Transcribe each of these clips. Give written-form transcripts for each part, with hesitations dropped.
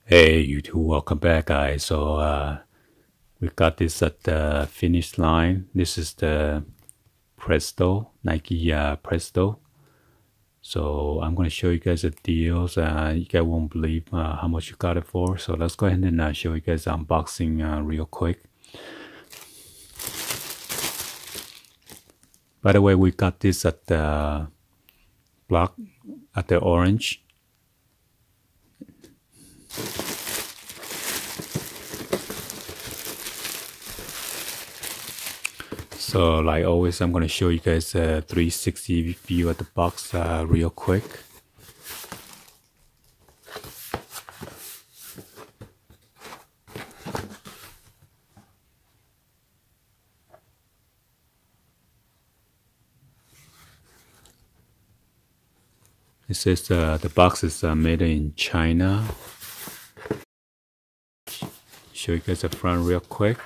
Hey YouTube, welcome back guys. We got this at the finish line. This is the Presto, Nike Presto. So I'm going to show you guys the deals. You guys won't believe how much you got it for. So let's go ahead and show you guys the unboxing real quick. By the way, we got this at the block, at the orange. So like always, I'm going to show you guys a 360 view of the box real quick. It says the box is made in China. Show you guys the front real quick.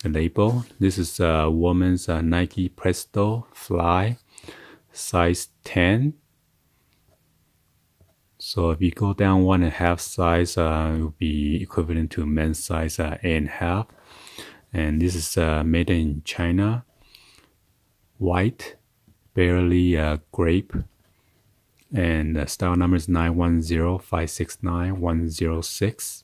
The label. This is a woman's Nike Presto Fly, size 10. So if you go down 1.5 size, it will be equivalent to men's size 8.5. And this is made in China. White, barely grape. And the style number is 910569-106.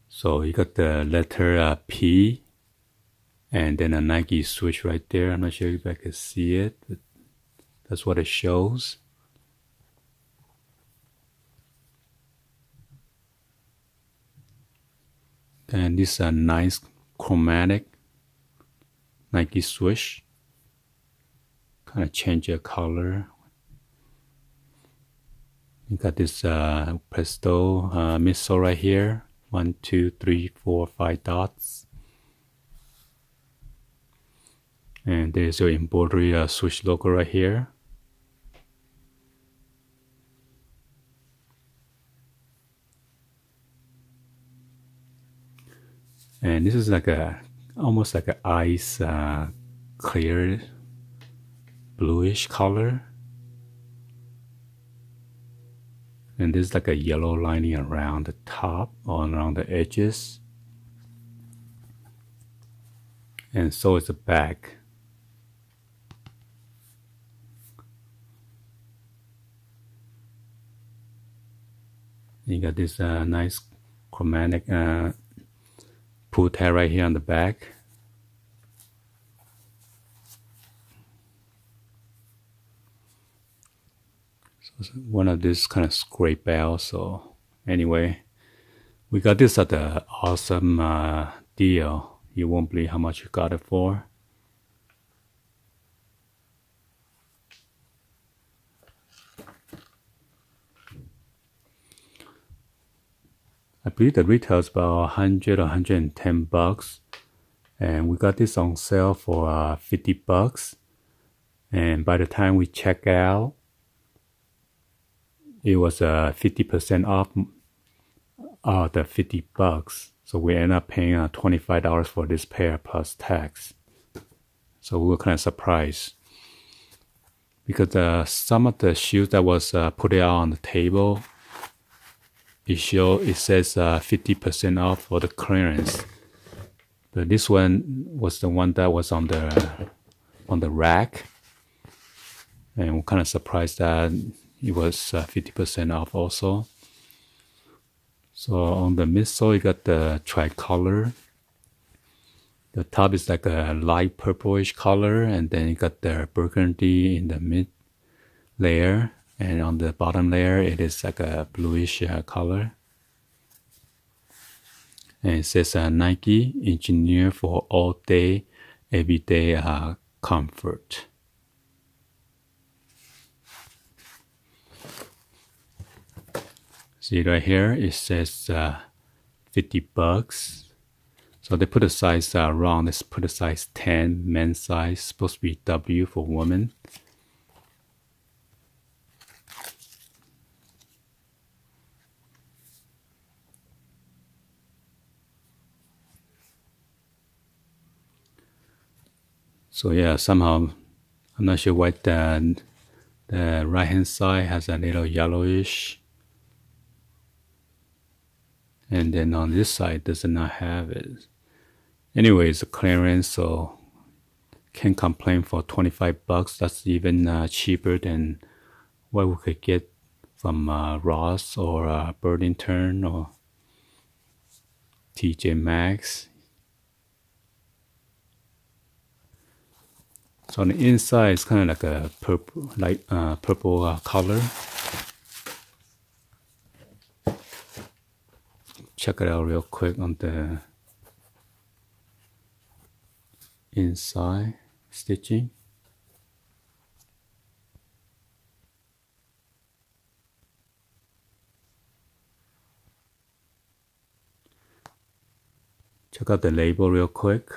So you got the letter P and then a Nike switch right there. I'm not sure if I can see it, but that's what it shows. And this is a nice chromatic Nike swoosh. Kind of change the color. You got this Presto midsole right here. 1, 2, 3, 4, 5 dots. And there's your embroidery swoosh logo right here. And this is like almost like an ice clear bluish color. And there's like a yellow lining around the top or around the edges. And so is the back. You got this nice chromatic pull tab right here on the back. So one of these kind of scrape out. So anyway, we got this at the awesome deal. You won't believe how much you got it for. I believe the retail is about 100 or 110 bucks. And we got this on sale for 50 bucks. And by the time we check out, it was 50% off the 50 bucks. So we end up paying $25 for this pair plus tax. So we were kind of surprised. Because some of the shoes that was put out on the table, it says 50% off for the clearance. But this one was the one that was on the rack. And we're kind of surprised that it was 50% off also. So on the midsole, you got the tricolor. The top is like a light purplish color, and then you got the burgundy in the mid layer, and on the bottom layer, it is like a bluish color. And it says Nike, engineered for all day, everyday comfort. See right here, it says 50 bucks. So they put a size wrong. Let's put a size 10, men's size, supposed to be W for women. So yeah, somehow I'm not sure why the right hand side has a little yellowish, and then on this side does not have it. Anyway, it's a clearance, so can't complain for $25. That's even cheaper than what we could get from Ross or Burlington or TJ Maxx. So on the inside, it's kind of like a purple, purple color. Check it out real quick on the inside stitching. Check out the label real quick.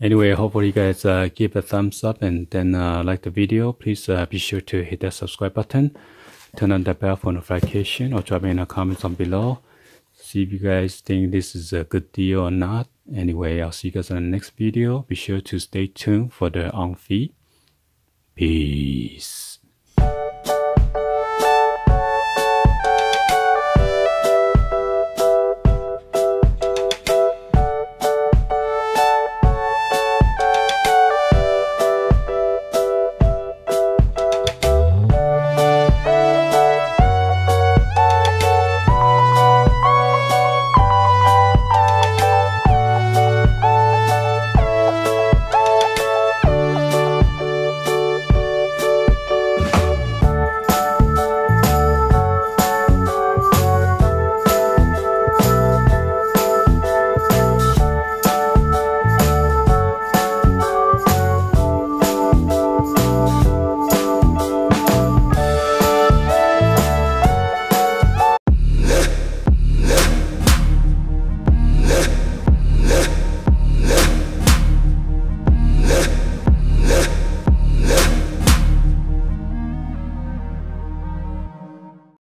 Anyway, hopefully you guys give a thumbs up and then like the video. Please be sure to hit that subscribe button, turn on the bell for notification, or drop me in the comments on below. See if you guys think this is a good deal or not. Anyway, I'll see you guys in the next video. Be sure to stay tuned for the on feed. Peace.